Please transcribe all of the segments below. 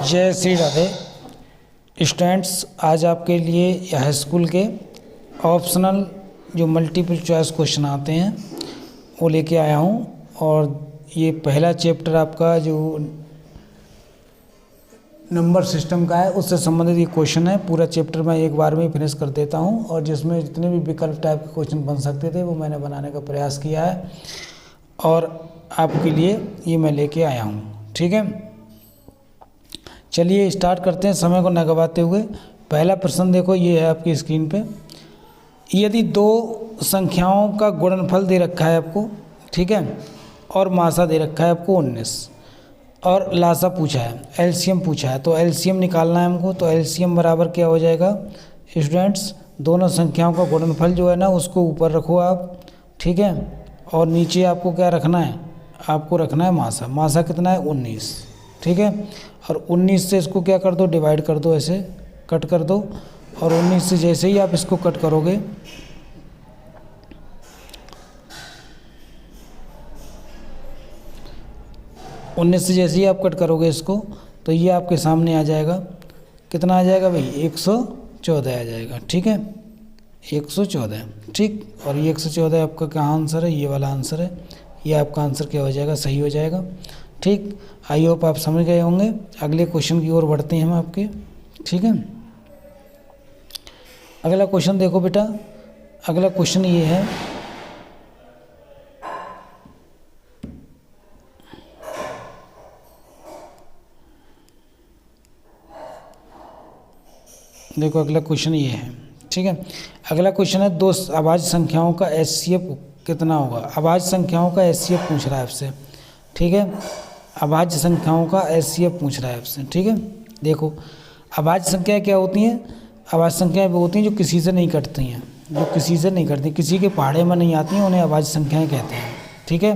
जय श्री राधे स्टूडेंट्स। आज आपके लिए हाई स्कूल के ऑप्शनल जो मल्टीपल चॉइस क्वेश्चन आते हैं वो लेके आया हूँ। और ये पहला चैप्टर आपका जो नंबर सिस्टम का है उससे संबंधित ये क्वेश्चन है। पूरा चैप्टर मैं एक बार में फिनिश कर देता हूँ और जिसमें जितने भी विकल्प टाइप के क्वेश्चन बन सकते थे वो मैंने बनाने का प्रयास किया है और आपके लिए ये मैं लेके आया हूँ। ठीक है, चलिए स्टार्ट करते हैं समय को न गवाते हुए। पहला प्रश्न देखो, ये है आपकी स्क्रीन पे। यदि दो संख्याओं का गुणनफल दे रखा है आपको, ठीक है, और मासा दे रखा है आपको 19 और लासा पूछा है, एलसीएम पूछा है, तो एलसीएम निकालना है हमको। तो एलसीएम बराबर क्या हो जाएगा स्टूडेंट्स, दोनों संख्याओं का गुणनफल जो है ना उसको ऊपर रखो आप, ठीक है, और नीचे आपको क्या रखना है, आपको रखना है मासा। मासा कितना है 19, ठीक है, और 19 से इसको क्या कर दो, डिवाइड कर दो, ऐसे कट कर दो। और 19 से जैसे ही आप इसको कट करोगे 19 से जैसे ही आप कट करोगे इसको तो ये आपके सामने आ जाएगा। कितना आ जाएगा भाई, 114 आ जाएगा। ठीक है, 114, ठीक। और ये 114 आपका क्या आंसर है, ये वाला आंसर है। ये आपका आंसर क्या हो जाएगा, सही हो जाएगा। ठीक, आई होप आप समझ गए होंगे। अगले क्वेश्चन की ओर बढ़ते हैं हम आपके, ठीक है। अगला क्वेश्चन देखो बेटा, अगला क्वेश्चन ये है, देखो अगला क्वेश्चन ये है, ठीक है। अगला क्वेश्चन है दो अभाज्य संख्याओं का एचसीएफ कितना होगा। अभाज्य संख्याओं का एचसीएफ पूछ रहा है आपसे, ठीक है। अभाज्य संख्याओं का एचसीएफ पूछ रहा है आपसे, ठीक है। देखो अभाज्य संख्याएं क्या होती हैं, अभाज्य संख्याएं वो होती हैं जो किसी से नहीं कटती हैं, जो किसी से नहीं कटती, किसी के पहाड़े में नहीं आती हैं, उन्हें अभाज्य संख्याएं कहते हैं, ठीक है।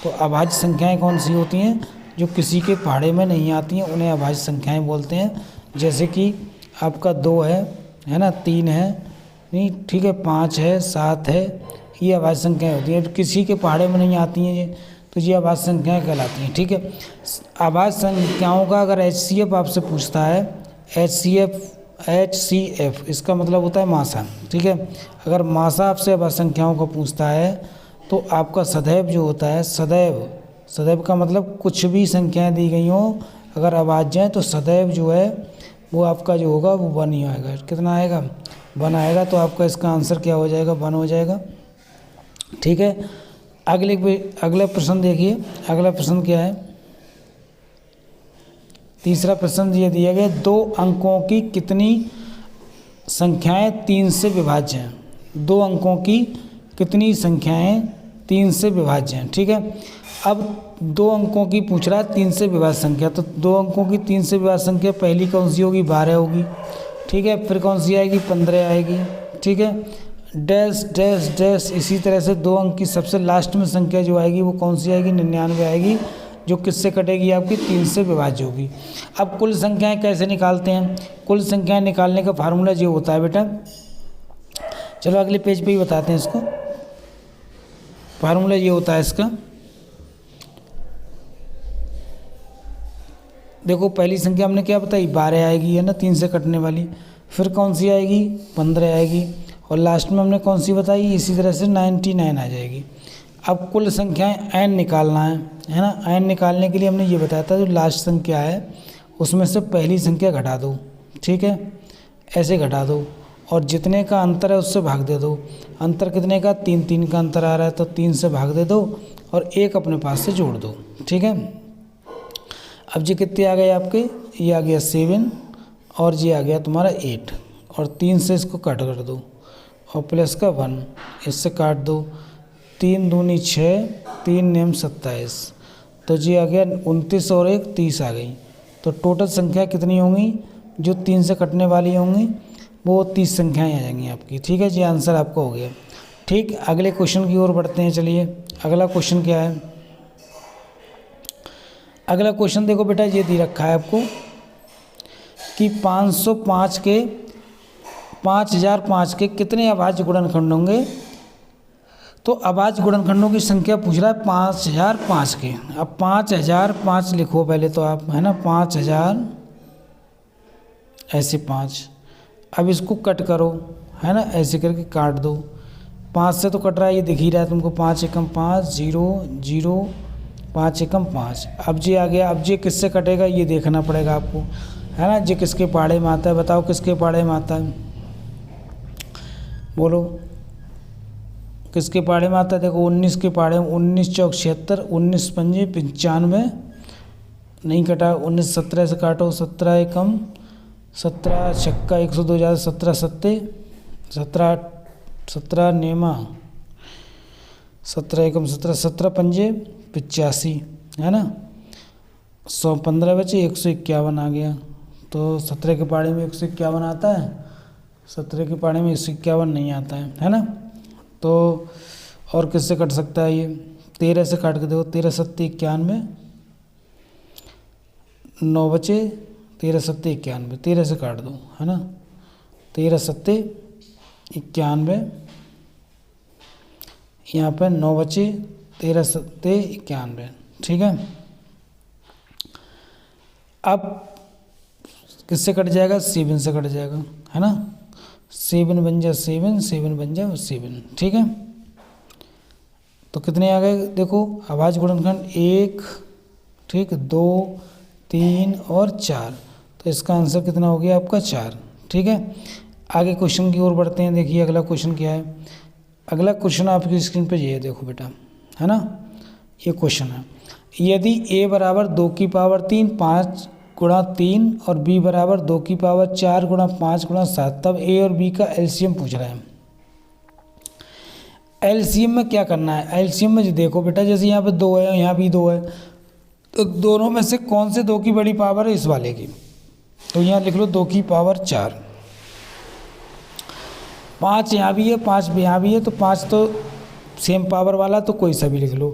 तो अभाज्य संख्याएं कौन सी होती हैं, जो किसी के पहाड़े में नहीं आती हैं उन्हें अभाज्य संख्याएं बोलते हैं। जैसे कि आपका 2 है ना, 3 है, नहीं, ठीक है, 5 है, 7 है, ये अभाज्य संख्याएं होती हैं। किसी के पहाड़े में नहीं आती हैं ये, तो ये अभाज्य संख्याएं कहलाती हैं, ठीक है। अभाज्य संख्याओं का अगर एचसीएफ आपसे पूछता है, एचसीएफ इसका मतलब होता है मासा, ठीक है। अगर मासा आपसे अभाज्य संख्याओं का पूछता है तो आपका सदैव जो होता है, सदैव का मतलब कुछ भी संख्याएं दी गई हों अगर अभाज्य हैं तो सदैव जो है वो आपका जो होगा वो 1 ही आएगा। कितना आएगा, 1 आएगा। तो आपका इसका आंसर क्या हो जाएगा, 1 हो जाएगा, ठीक है। अगला प्रश्न देखिए, अगला प्रश्न क्या है, तीसरा प्रश्न ये दिया गया, 2 अंकों की कितनी संख्याएं 3 से विभाज्य हैं। 2 अंकों की कितनी संख्याएं 3 से विभाज्य हैं, ठीक है। अब 2 अंकों की पूछ रहा है 3 से विभाज्य संख्या, तो 2 अंकों की 3 से विभाज्य संख्या पहली कौन सी होगी, 12 होगी, ठीक है। फिर कौन सी आएगी, 15 आएगी, ठीक है। डैश डैश डैश, इसी तरह से 2 अंक की सबसे लास्ट में संख्या जो आएगी वो कौन सी आएगी, 99 आएगी, जो किससे कटेगी, आपकी 3 से विभाज्य होगी। अब कुल संख्याएं कैसे निकालते हैं, कुल संख्याएं निकालने का फार्मूला जो होता है बेटा, चलो अगले पेज पे ही बताते हैं इसको। फार्मूला ये होता है इसका, देखो पहली संख्या हमने क्या बताई, 12 आएगी, है ना, 3 से कटने वाली। फिर कौन सी आएगी, 15 आएगी, और लास्ट में हमने कौन सी बताई, इसी तरह से 99 आ जाएगी। अब कुल संख्याएं n निकालना है ना। n निकालने के लिए हमने ये बताया था जो लास्ट संख्या है उसमें से पहली संख्या घटा दो, ठीक है, ऐसे घटा दो, और जितने का अंतर है उससे भाग दे दो। अंतर कितने का, 3 का अंतर आ रहा है तो 3 से भाग दे दो और 1 अपने पास से जोड़ दो, ठीक है। अब जी कितने आ गए आपके, ये आ गया 7 और ये आ गया तुम्हारा 8, और 3 से इसको काट कर दो और प्लस का 1 इससे काट दो, 3 दूनी 6, 3 नेम 27, तो जी आ गया 29 और 1 30 आ गई। तो टोटल संख्या कितनी होंगी, जो 3 से कटने वाली होंगी वो 30 संख्याएँ आ जाएंगी आपकी, ठीक है जी। आंसर आपका हो गया, ठीक। अगले क्वेश्चन की ओर बढ़ते हैं, चलिए अगला क्वेश्चन क्या है। अगला क्वेश्चन देखो बेटा, ये दे रखा है आपको कि 5005 के कितने अभाज्य गुणनखंड होंगे। तो अभाज्य गुणनखंडों की संख्या पूछ रहा है 5005 के। अब 5005 लिखो पहले तो आप, है ना, 5005 ऐसे 5। अब इसको कट करो, है ना, ऐसे करके काट दो। 5 से तो कट रहा है, ये दिख ही रहा है तुमको। 5 एकम 5, 0 0, 5 एकम 5। अब जी आ गया। अब जी किससे कटेगा ये देखना पड़ेगा आपको, है ना। जी किसके पहाड़े में आता है, बताओ किसके पहाड़े में आता है, बोलो किसके पहाड़े में आता है। देखो 19 के पहाड़े में, 19 चौक 76, 19 पंजे 95, नहीं कटा। 19 17 से काटो, 17 एकम 17, छक्का 102 ज़्यादा, 17 सत्ते 17, 17 नेमा 17 एकम 17, 17 पंजे 85, है ना। 115 बचे, 151 आ गया। तो 17 के पहाड़े में 151 आता है, 17 के पहाड़े में 151 नहीं आता है ना। तो और किससे कट सकता है ये, 13 से काट के देखो। 13 सत्ते 91, 9 बचे, 13 सत्ते 91, 13 से काट दो, है ना। 13 सत्ते 91, यहाँ पे 9 बचे, 13 सत्ते 91, ठीक है। अब किससे कट जाएगा, 7 से कट जाएगा, है ना। 7 बन जा 7, 7 बन जा 7, ठीक है। तो कितने आ गए देखो, अभाज्य गुणनखंड 1, ठीक, 2, 3 और 4। तो इसका आंसर कितना हो गया आपका 4, ठीक है। आगे क्वेश्चन की ओर बढ़ते हैं। देखिए अगला क्वेश्चन क्या है। अगला क्वेश्चन आपकी स्क्रीन पर ये है, देखो बेटा, है ना। ये क्वेश्चन है, यदि a बराबर 2 की पावर 3 5 गुणा 3 और b बराबर 2 की पावर 4 गुणा 5 गुणा 7, तब a और b का एलसीएम पूछ रहा है। एलसीएम में क्या करना है, एलसीएम में जो देखो बेटा, जैसे यहाँ पे 2 है, यहाँ भी 2 है, तो दोनों में से कौन से 2 की बड़ी पावर है, इस वाले की। तो यहाँ लिख लो 2 की पावर 4, 5 यहाँ भी है, 5 भी यहाँ भी है, तो 5 तो सेम पावर वाला, तो कोई सा भी लिख लो।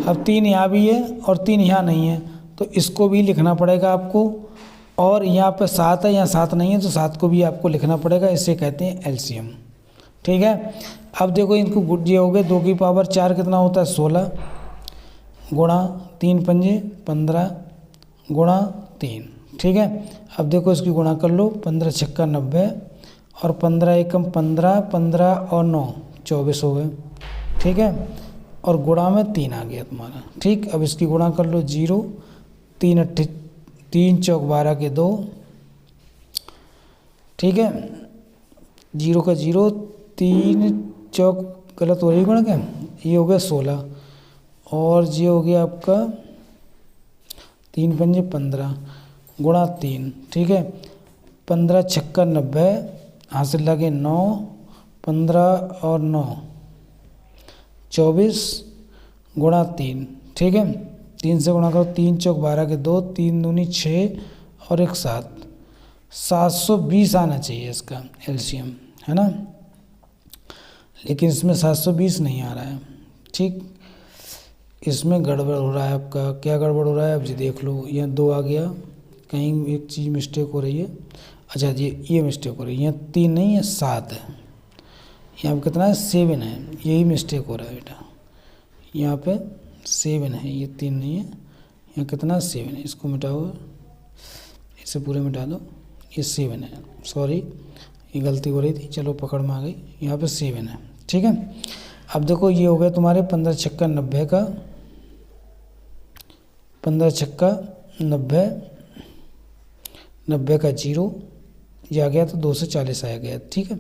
अब 3 यहाँ भी है और 3 यहाँ नहीं है, तो इसको भी लिखना पड़ेगा आपको। और यहाँ पे 7 है, यहाँ 7 नहीं है, तो 7 को भी आपको लिखना पड़ेगा। इसे कहते हैं एलसीएम, ठीक है। अब देखो इनको गुट ये हो गए। 2 की पावर 4 कितना होता है, 16 गुणा 3 पंजे 15 गुणा 3, ठीक है। अब देखो इसकी गुणा कर लो, 15 छक्का 90 और 15 एकम 15, 15 और 9 24 हो गए, ठीक है। और गुणा में 3 आ गया तुम्हारा, ठीक। अब इसकी गुणा कर लो, 0 3 3 चौक 12 के 2, ठीक है। 0 का 0, 3 चौक गलत हो रही गुणा क्या, ये हो गया 16 और ये हो गया आपका 3 पंजे 15 गुणा 3, ठीक है। 15 छक्का 90, हासिल लगे 9, 15 और 9 24 गुणा 3, ठीक है। 3 से गुणा करो, 3 चौक 12 के 2, 3 दूनी 6 और 1 7, 720 आना चाहिए इसका एलसीएम, है ना। लेकिन इसमें 720 नहीं आ रहा है, ठीक। इसमें गड़बड़ हो रहा है आपका। क्या गड़बड़ हो रहा है, अब जी देख लो। यहाँ 2 आ गया, कहीं एक चीज़ मिस्टेक हो रही है। अच्छा ये मिस्टेक हो रही है, यहाँ 3 नहीं है 7 है। यहाँ पे कितना है, 7 है, यही मिस्टेक हो रहा है बेटा। यहाँ पे 7 है, ये 3 नहीं है। यहाँ कितना 7 है, इसको मिटाओ, इसे पूरे मिटा दो। ये 7 है, सॉरी ये गलती हो रही थी, चलो पकड़ में आ गई। यहाँ पे 7 है, ठीक है। अब देखो ये हो गया तुम्हारे 15 छक्का 90 का, 15 छक्का 90, 90 का 0 ये आ गया, तो 2 से 40 आ गया, ठीक है।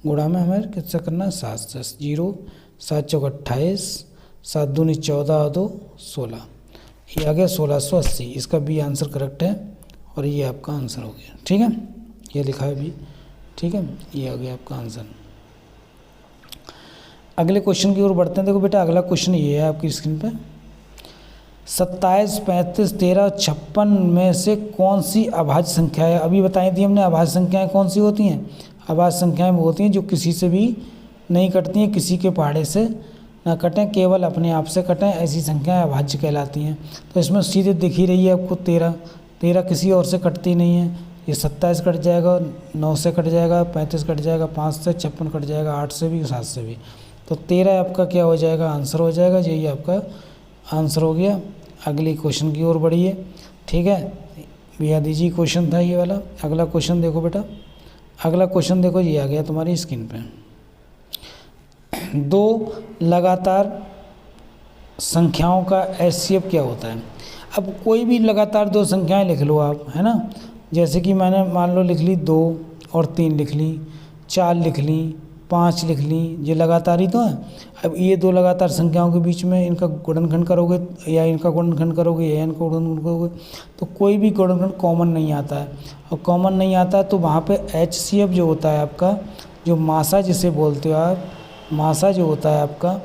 गुणा में हमें कितना करना है, 7 से 0, 7 चौक 28, 7 दूनी 14 और 2 16, ये आ गया 1680। इसका भी आंसर करेक्ट है और ये आपका आंसर हो गया, ठीक है। ये लिखा है भी, ठीक है, ये आ गया आपका आंसर। अगले क्वेश्चन की ओर बढ़ते हैं। देखो बेटा अगला क्वेश्चन ये है आपकी स्क्रीन पे, 27 35 13 56 में से कौन सी अभाज्य संख्या है। अभी बताई थी हमने अभाज्य संख्याएं कौन सी होती हैं। अभाज्य संख्याएं वो होती हैं जो किसी से भी नहीं कटती हैं, किसी के पहाड़े से ना कटें, केवल अपने आप से कटें, ऐसी संख्याएं अभाज्य कहलाती हैं। तो इसमें सीधे दिख ही रही है आपको 13 किसी और से कटती नहीं है। ये 27 कट जाएगा, 9 से कट जाएगा, 35 कट जाएगा, 5 से, 56 कट जाएगा, 8 से भी, 7 से भी। तो 13 आपका क्या हो जाएगा, आंसर हो जाएगा। यही आपका आंसर हो गया। अगली क्वेश्चन की ओर बढ़िए, ठीक है। बेहद ईजी क्वेश्चन था ये वाला। अगला क्वेश्चन देखो बेटा, अगला क्वेश्चन देखो, ये आ गया तुम्हारी स्क्रीन पे। दो लगातार संख्याओं का एचसीएफ क्या होता है। अब कोई भी लगातार दो संख्याएं लिख लो आप, है ना, जैसे कि मैंने मान लो लिख ली 2 और 3 लिख ली, 4 लिख ली, 5 लिख ली, ये लगातार ही तो है। अब ये दो लगातार संख्याओं के बीच में इनका गुणनखंड करोगे या इनका गुणनखंड करोगे या इनका गुणनखंड करोगे तो कोई भी गुणनखंड कॉमन नहीं आता है, और कॉमन नहीं आता है तो वहाँ पे एचसीएफ जो होता है आपका, जो मासा जिसे बोलते हो आप, मासा जो होता है आपका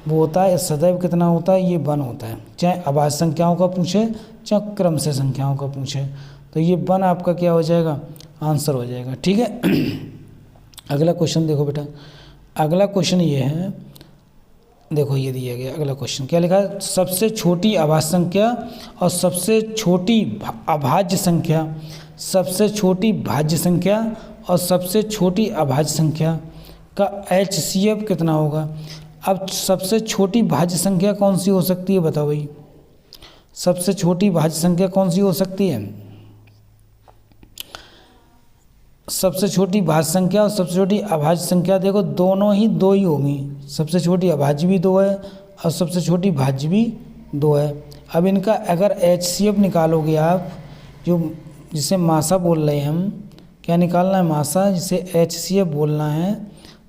वो होता है सदैव कितना होता है, ये 1 होता है। चाहे अभाज्य संख्याओं का पूछे चाहे क्रम से संख्याओं का पूछे, तो ये 1 आपका क्या हो जाएगा, आंसर हो जाएगा। ठीक है। अगला क्वेश्चन देखो बेटा, अगला क्वेश्चन ये है, देखो ये दिया गया अगला क्वेश्चन क्या लिखा है, सबसे छोटी अभाज्य संख्या और सबसे छोटी अभाज्य संख्या, सबसे छोटी भाज्य संख्या और सबसे छोटी अभाज्य संख्या का एचसीएफ कितना होगा। अब सबसे छोटी भाज्य संख्या कौन सी हो सकती है बताओ भाई, सबसे छोटी भाज्य संख्या कौन सी हो सकती है। सबसे छोटी भाज्य संख्या और सबसे छोटी अभाज्य संख्या देखो दोनों ही 2 ही होंगी, सबसे छोटी अभाज्य भी 2 है और सबसे छोटी भाज्य भी 2 है। अब इनका अगर एचसीएफ निकालोगे आप, जो जिसे मासा बोल रहे हैं हम, क्या निकालना है, मासा, जिसे एचसीएफ बोलना है,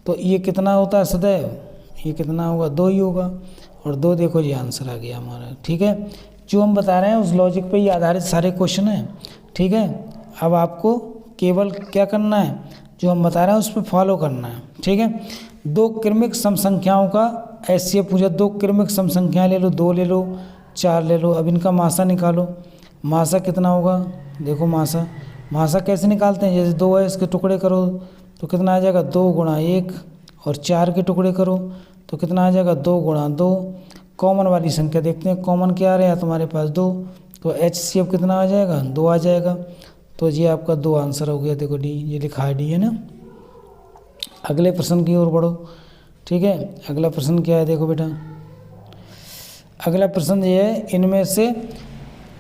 तो ये कितना होता है सदैव, ये कितना होगा, 2 ही होगा, और 2 देखो ये आंसर आ गया हमारा। ठीक है, जो हम बता रहे हैं उस लॉजिक पे ही आधारित सारे क्वेश्चन हैं। ठीक है, अब आपको केवल क्या करना है, जो हम बता रहे हैं उस पर फॉलो करना है। ठीक है, 2 क्रमिक सम संख्याओं का एचसीएफ पूछा, 2 क्रमिक सम संख्याएं ले लो, 2 ले लो, 4 ले लो। अब इनका मासा निकालो, मासा कितना होगा, देखो मासा, मासा कैसे निकालते हैं, जैसे 2 है इसके टुकड़े करो तो कितना आ जाएगा, 2 गुणा 1, और 4 के टुकड़े करो तो कितना आ जाएगा, 2 गुणा 2। कॉमन वाली संख्या देखते हैं, कॉमन क्या आ रहा है तुम्हारे पास, 2, तो एचसीएफ कितना आ जाएगा, 2 आ जाएगा। तो ये आपका 2 आंसर हो गया। देखो डी, ये लिखा है डी, है ना। अगले प्रश्न की ओर बढ़ो। ठीक है, अगला प्रश्न क्या है, देखो बेटा, अगला प्रश्न ये है, इनमें से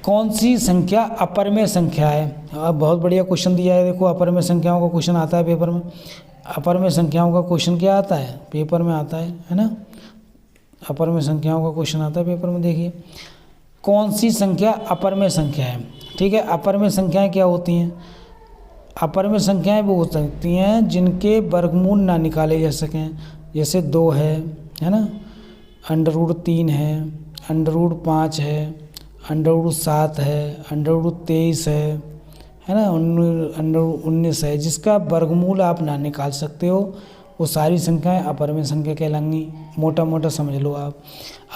कौन सी संख्या अपरिमेय संख्या है। अब बहुत बढ़िया क्वेश्चन दिया है, देखो अपरिमेय संख्याओं का क्वेश्चन आता है पेपर में, अपरिमेय संख्याओं का क्वेश्चन क्या आता है पेपर में आता है ना, अपरिमेय संख्याओं का क्वेश्चन आता है पेपर में। देखिए कौन सी संख्या अपरिमेय संख्या है। ठीक है, अपरिमेय संख्याएं क्या होती हैं, अपरिमेय संख्याएं वो हो सकती हैं जिनके वर्गमूल ना निकाले जा सकें, जैसे 2 है ना, √3 है, √5 है, √7 है, √23 है ना, 19 है, जिसका वर्गमूल आप ना निकाल सकते हो वो सारी संख्याएं अपरिमेय संख्या कहलाएंगी। मोटा मोटा समझ लो आप।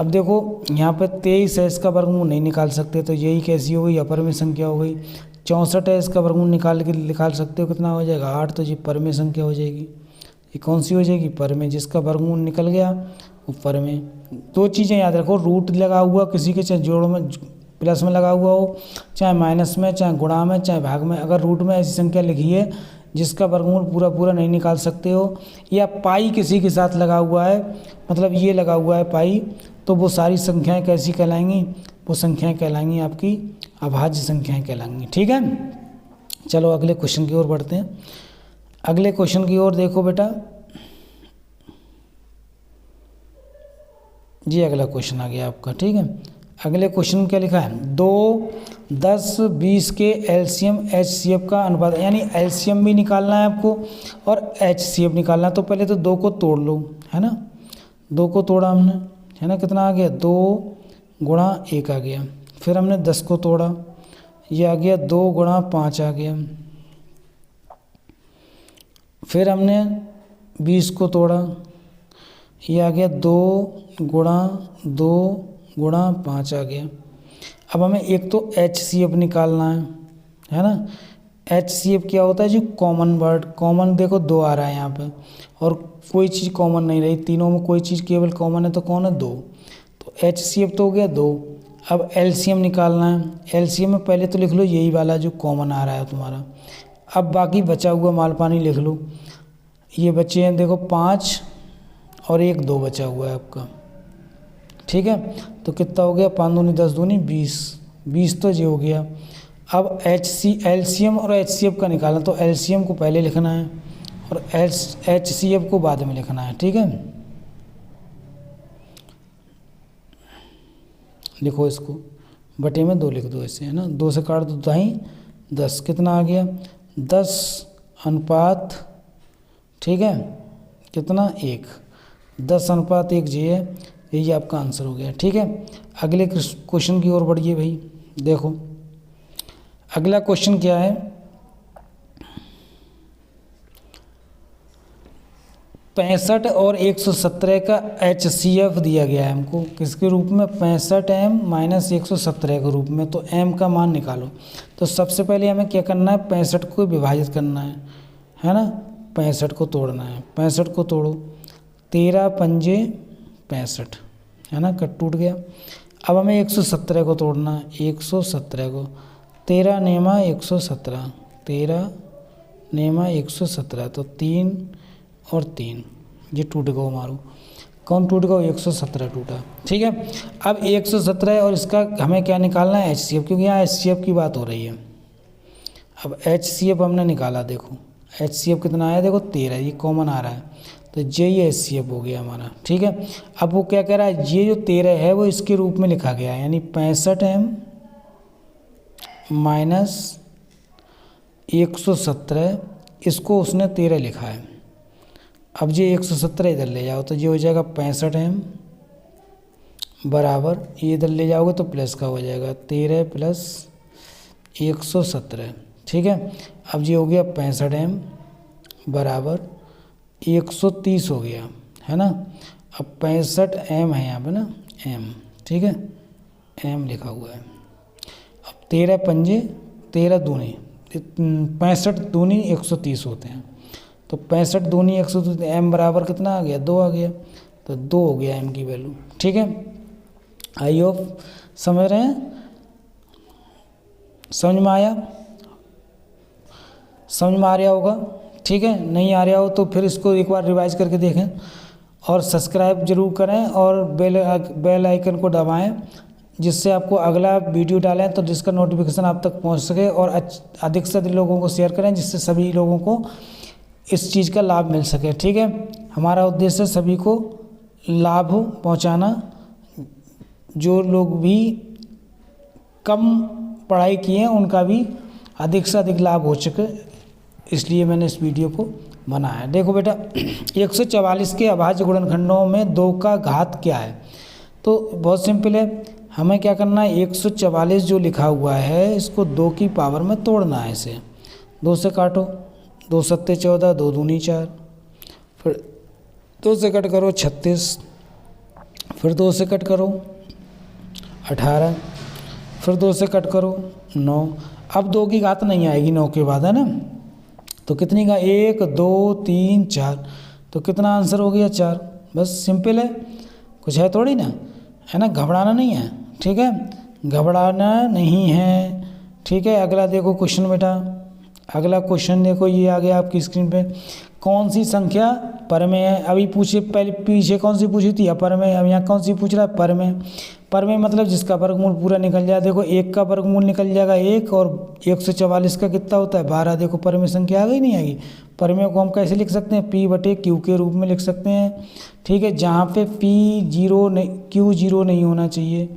अब देखो यहाँ पे 23 है, इसका वर्गमूल नहीं निकाल सकते तो यही कैसी हो गई, अपरिमेय संख्या हो गई। 64 है, इसका वर्गमूल निकाल सकते हो, कितना हो जाएगा, 8, तो ये परिमेय संख्या हो जाएगी। ये कौन सी हो जाएगी, परिमेय, जिसका वर्गमूल निकल गया वो परिमेय। 2 चीज़ें याद रखो, रूट लगा हुआ किसी के, चाहे जोड़ में प्लस में लगा हुआ हो, चाहे माइनस में, चाहे गुणा में, चाहे भाग में, अगर रूट में ऐसी संख्या लिखी है जिसका वर्गमूल पूरा पूरा नहीं निकाल सकते हो, या पाई किसी के साथ लगा हुआ है, मतलब ये लगा हुआ है पाई, तो वो सारी संख्याएं कैसी कहलाएंगी, वो संख्याएं कहलाएंगी आपकी अभाज्य संख्याएं कहलाएंगी। ठीक है, चलो अगले क्वेश्चन की ओर बढ़ते हैं। अगले क्वेश्चन की ओर देखो बेटा, जी अगला क्वेश्चन आ गया आपका। ठीक है, अगले क्वेश्चन क्या लिखा है, 2, 10, 20 के एलसीएम एचसीएफ का अनुपात, यानी एलसीएम भी निकालना है आपको और एचसीएफ निकालना है। तो पहले तो 2 को तोड़ लो, है ना, 2 को तोड़ा हमने, है ना, कितना आ गया, 2 गुणा 1 आ गया। फिर हमने 10 को तोड़ा, ये आ गया 2 गुणा 5 आ गया। फिर हमने 20 को तोड़ा, ये आ गया 2 गुणा 2 गुणा 5 आ गया। अब हमें एक तो एचसीएफ निकालना है ना। एचसीएफ क्या होता है, जो कॉमन वर्ड, कॉमन देखो 2 आ रहा है यहाँ पे, और कोई चीज़ कॉमन नहीं रही, तीनों में कोई चीज़ केवल कॉमन है, तो कौन है, 2, तो एचसीएफ तो हो गया 2। अब एलसीएम निकालना है, एलसीएम में पहले तो लिख लो यही वाला जो कॉमन आ रहा है तुम्हारा। अब बाकी बचा हुआ माल पानी लिख लो, ये बचे हैं देखो 5 और 1 2 बचा हुआ है आपका। ठीक है, तो कितना हो गया, 5 दूनी 10 दूनी 20, 20 तो ये हो गया। अब एलसीएम और एचसीएफ का निकालना, तो एलसीएम को पहले लिखना है और एचसीएफ को बाद में लिखना है। ठीक है, लिखो इसको, बटे में 2 लिख दो ऐसे, है ना। 2 से काट दो, 10, कितना आ गया 10:1, ठीक है, कितना 1, 10:1 जी है, यही आपका आंसर हो गया। ठीक है, अगले क्वेश्चन की ओर बढ़िए भाई। देखो अगला क्वेश्चन क्या है, 65 और 117 का HCF दिया गया है हमको, किसके रूप में, 65m - 117 के रूप में। तो m का मान निकालो। तो सबसे पहले हमें क्या करना है, 65 को विभाजित करना है ना, 65 को तोड़ना है। 65 को तोड़ो, 13 पंजे 65, है ना, कट टूट गया। अब हमें 117 को तोड़ना है, 117 को, 13 नेमा 117, 13 नेमा 117, तो 3 और 3 ये टूट गया हमारो। कौन टूट गया, 117 टूटा। ठीक है, अब 117 और इसका हमें क्या निकालना है, HCF, क्योंकि यहाँ HCF की बात हो रही है। अब HCF हमने निकाला, देखो HCF कितना आया, देखो 13, ये कॉमन आ रहा है, तो ये HCF हो गया हमारा। ठीक है, अब वो क्या कह रहा है, ये जो 13 है वो इसके रूप में लिखा गया है, यानी 65m - 117, इसको उसने 13 लिखा है। अब ये 117 इधर ले जाओ, तो ये हो जाएगा 65m बराबर, ये इधर ले जाओगे तो प्लस का हो जाएगा 13 + 117। ठीक है, अब ये हो गया 65m बराबर 130 हो गया, है ना। अब 65m है यहाँ पे ना, m, ठीक है, m लिखा हुआ है। अब 13 पंजे 13 दूनी 65 दूनी 130 होते हैं, तो 65 दूनी 130, m बराबर कितना आ गया, 2 आ गया, तो 2 हो गया m की वैल्यू। ठीक है, आई होप समझ रहे हैं, समझ में आया, समझ में आ रहा होगा। ठीक है, नहीं आ रहा हो तो फिर इसको एक बार रिवाइज करके देखें और सब्सक्राइब जरूर करें और बेल आइकन को दबाएं, जिससे आपको अगला वीडियो डालें तो जिसका नोटिफिकेशन आप तक पहुंच सके, और अधिक से अधिक लोगों को शेयर करें, जिससे सभी लोगों को इस चीज़ का लाभ मिल सके। ठीक है, हमारा उद्देश्य सभी को लाभ पहुंचाना, जो लोग भी कम पढ़ाई किए हैं उनका भी अधिक से अधिक लाभ हो सके, इसलिए मैंने इस वीडियो को बनाया। देखो बेटा, 144 के अभाज्य गुणनखंडों में 2 का घात क्या है, तो बहुत सिंपल है, हमें क्या करना है, 144 जो लिखा हुआ है इसको 2 की पावर में तोड़ना है। इसे 2 से काटो, 2 सत्ते 14, 2 दूनी 4, फिर 2 से कट करो 36, फिर 2 से कट करो 18, फिर 2 से कट करो 9। अब 2 की घात नहीं आएगी 9 के बाद, है ना, तो कितनी का, 1 2 3 4, तो कितना आंसर हो गया 4। बस सिंपल है, कुछ है थोड़ी ना, है ना, घबराना नहीं है। ठीक है, घबराना नहीं है। ठीक है, अगला देखो क्वेश्चन बेटा, अगला क्वेश्चन देखो, ये आ गया आपकी स्क्रीन पे, कौन सी संख्या पर में है। अभी पूछे, पहले पीछे कौन सी पूछी थी, अपर में, अब यहाँ कौन सी पूछ रहा है, पर में। पर में मतलब जिसका वर्गमूल पूरा निकल जाए। देखो 1 का वर्गमूल निकल जाएगा 1, और 144 का कितना होता है 12। देखो पर में संख्या आ गई, नहीं आएगी। पर में को हम कैसे लिख सकते हैं, P/Q के रूप में लिख सकते हैं। ठीक है, जहाँ पे Q 0 नहीं होना चाहिए,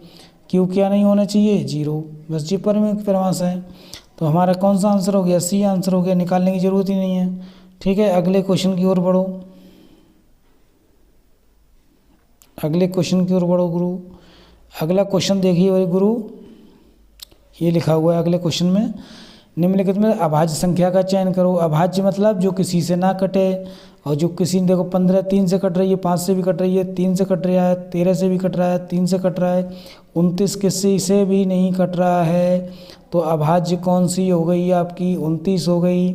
Q क्या नहीं होना चाहिए, 0, बस ये पर में परिभाषा है। तो हमारा कौन सा आंसर हो गया, C आंसर हो गया, निकालने की ज़रूरत ही नहीं है। ठीक है, अगले क्वेश्चन की ओर बढ़ो, अगले क्वेश्चन की ओर बढ़ो गुरु। अगला क्वेश्चन देखिए भाई गुरु, ये लिखा हुआ है अगले क्वेश्चन में, निम्नलिखित में अभाज्य संख्या का चयन करो। अभाज्य मतलब जो किसी से ना कटे, और जो किसी, देखो 15 3 से कट रही है, 5 से भी कट रही है, 3 से कट रहा है, 13 से भी कट रहा है, 3 से कट रहा है, 29 किसी से भी नहीं कट रहा है, तो अभाज्य कौन सी हो गई आपकी, 29 हो गई।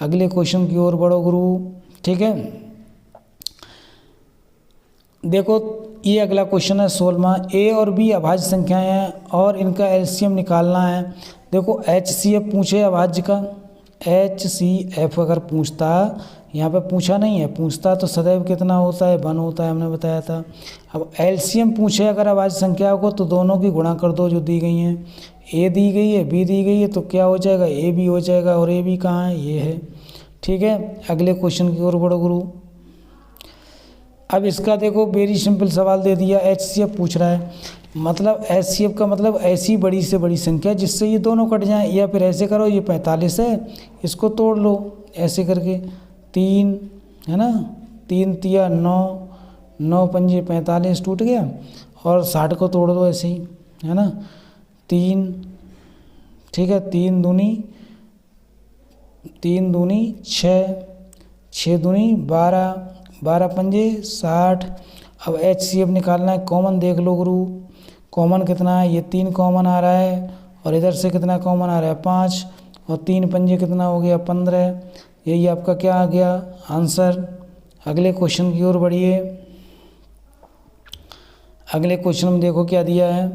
अगले क्वेश्चन की ओर बढ़ो गुरु। ठीक है, देखो ये अगला क्वेश्चन है 16वां, ए और बी अभाज्य संख्याएं हैं और इनका एलसीएम निकालना है। देखो HCF पूछे अभाज्य का, HCF अगर पूछता, यहाँ पे पूछा नहीं है, पूछता तो सदैव कितना होता है, 1 होता है, हमने बताया था। अब एलसीएम पूछे अगर अभाज्य संख्या को, तो दोनों की गुणा कर दो जो दी गई हैं, ए दी गई है, बी दी गई है, तो क्या हो जाएगा, ए बी हो जाएगा। और ए बी कहाँ है, ये है। ठीक है, अगले क्वेश्चन की ओर बढ़ो गुरु। अब इसका देखो वेरी सिंपल सवाल दे दिया, HCF पूछ रहा है। मतलब HCF का मतलब ऐसी बड़ी से बड़ी संख्या जिससे ये दोनों कट जाएं, या फिर ऐसे करो, ये 45 है, इसको तोड़ लो ऐसे करके, 3 है ना, 3 तिया 9, 9 पंजे 45 टूट गया, और 60 को तोड़ दो ऐसे ही, है ना, 3, ठीक है, 3 दूनी 6, 6 दूनी 12, 12 पंजे 60। अब HCF निकालना है, कॉमन देख लो गुरु, कॉमन कितना है, ये 3 कॉमन आ रहा है, और इधर से कितना कॉमन आ रहा है, 5, और 3 पंजे कितना हो गया, 15। यही आपका क्या आ गया आंसर। अगले क्वेश्चन की ओर बढ़िए। अगले क्वेश्चन में देखो क्या दिया है,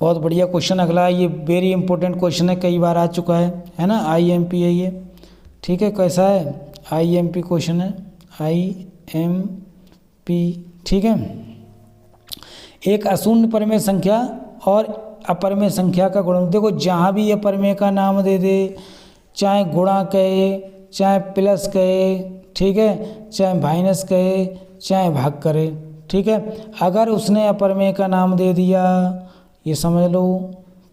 बहुत बढ़िया क्वेश्चन अगला है, ये वेरी इंपॉर्टेंट क्वेश्चन है, कई बार आ चुका है ना, IMP है ये। ठीक है, कैसा है, IMP क्वेश्चन है, IMP। ठीक है, एक अशून्य परिमेय संख्या और अपरिमेय संख्या का गुणन। देखो जहाँ भी अपरिमेय का नाम दे दे, चाहे गुणा कहे, चाहे प्लस कहे, ठीक है, चाहे माइनस कहे, चाहे भाग करे, ठीक है, अगर उसने अपरिमेय का नाम दे दिया, ये समझ लो,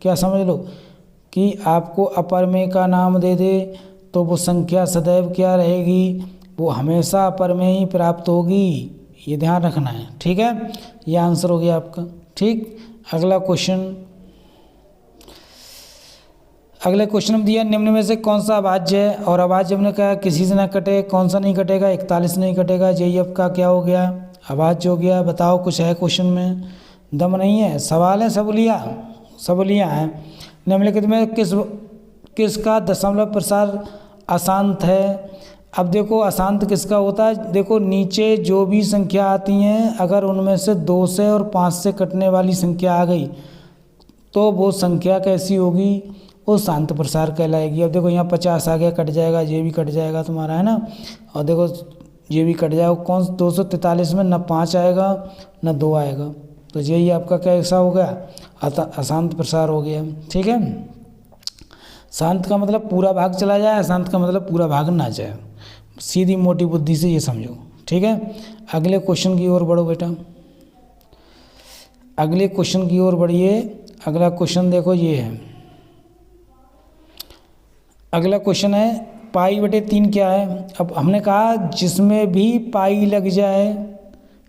क्या समझ लो, कि आपको अपरिमेय का नाम दे दे तो वो संख्या सदैव क्या रहेगी, वो हमेशा अपरिमेय ही प्राप्त होगी, ये ध्यान रखना है। ठीक है, ये आंसर हो गया आपका। ठीक, अगला क्वेश्चन। अगले क्वेश्चन में दिया निम्न में से कौन सा अभाज्य है, और अभाज्य हमने कहा किसी से ना कटे, कौन सा नहीं कटेगा, 41 नहीं कटेगा, JF का क्या हो गया, अभाज्य हो गया। बताओ कुछ है क्वेश्चन में, दम नहीं है, सवाल है, सबूलियाँ हैं। निम्नलिखित में किसका दशमलव प्रसार अशांत है। अब देखो अशांत किसका होता है, देखो नीचे जो भी संख्या आती हैं, अगर उनमें से 2 से और 5 से कटने वाली संख्या आ गई तो वो संख्या कैसी होगी, वो शांत प्रसार कहलाएगी। अब देखो यहाँ 50 आ गया, कट जाएगा, ये भी कट जाएगा तुम्हारा, है ना, और देखो ये भी कट जाएगा, कौन 243 में न 5 आएगा न 2 आएगा, तो यही आपका कैसा हो गया, अशांत प्रसार हो गया। ठीक है, शांत का मतलब पूरा भाग चला जाए, अशांत का मतलब पूरा भाग ना जाए, सीधी मोटी बुद्धि से ये समझो। ठीक है, अगले क्वेश्चन की ओर बढ़ो बेटा, अगले क्वेश्चन की ओर बढ़िए। अगला क्वेश्चन देखो ये है, अगला क्वेश्चन है π/3 क्या है। अब हमने कहा जिसमें भी पाई लग जाए,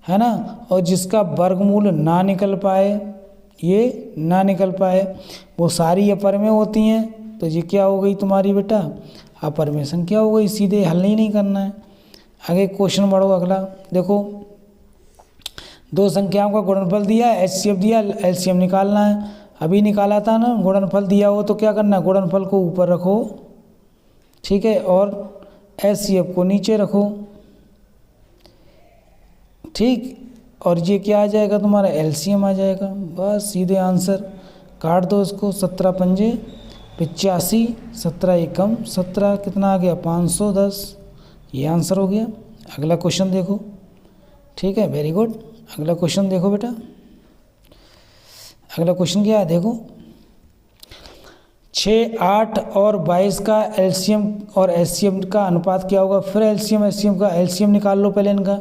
है ना, और जिसका वर्गमूल ना निकल पाए, ये ना निकल पाए, वो सारी अपरिमेय होती हैं, तो ये क्या हो गई तुम्हारी बेटा, अपरिमेय संख्या हो गई, सीधे हल नहीं करना है। आगे क्वेश्चन बढ़ो अगला, देखो 2 संख्याओं का गुणनफल दिया, HCF दिया, LCM निकालना है। अभी निकाला था ना, गुणनफल दिया हो तो क्या करना है, गुणनफल को ऊपर रखो, ठीक है, और HCF को नीचे रखो। ठीक, और ये क्या आ जाएगा तुम्हारा, LCM आ जाएगा, बस सीधे आंसर। काट दो इसको, 17 पंजे 85, 17 एकम 17, कितना आ गया 510, ये आंसर हो गया। अगला क्वेश्चन देखो, ठीक है, वेरी गुड। अगला क्वेश्चन देखो बेटा, अगला क्वेश्चन क्या है, देखो 6, 8 और 22 का LCM और HCM का अनुपात क्या होगा। फिर LCM HCM का LCM निकाल लो, पहले इनका